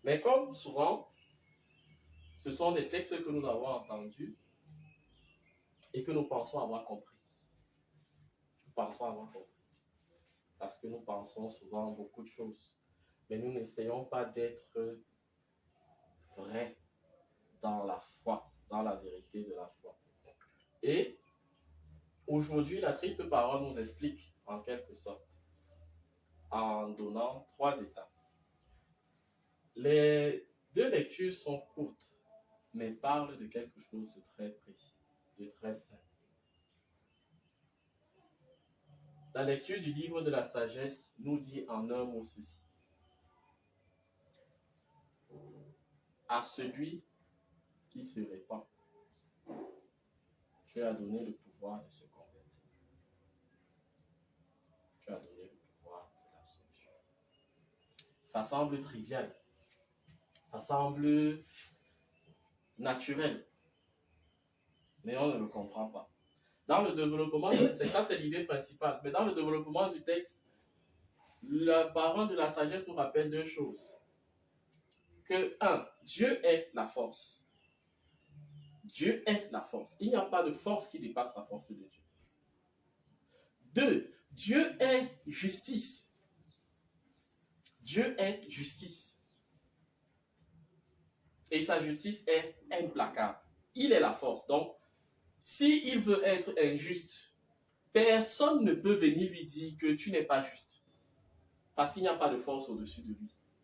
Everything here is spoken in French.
Mais comme souvent, ce sont des textes que nous avons entendus et que nous pensons avoir compris. Nous pensons avoir compris. Parce que nous pensons souvent beaucoup de choses. Mais nous n'essayons pas d'être vrais dans la foi, dans la vérité de la foi. Et aujourd'hui, la triple parole nous explique en quelque sorte, en donnant 3 étapes. Les 2 lectures sont courtes, mais parlent de quelque chose de très précis, de très simple. La lecture du livre de la sagesse nous dit en un mot ceci. À celui qui se répand, tu as donné le pouvoir de se convertir. Tu as donné le pouvoir de l'absolution. Ça semble trivial. Ça semble naturel. Mais on ne le comprend pas. Dans le développement, ça c'est l'idée principale. Mais dans le développement du texte, la parole de la sagesse nous rappelle 2 choses. Que 1, Dieu est la force. Dieu est la force. Il n'y a pas de force qui dépasse la force de Dieu. 2, Dieu est justice. Dieu est justice. Et sa justice est implacable. Il est la force. Donc, s'il veut être injuste, personne ne peut venir lui dire que tu n'es pas juste. Parce qu'il n'y a pas de force au-dessus de lui.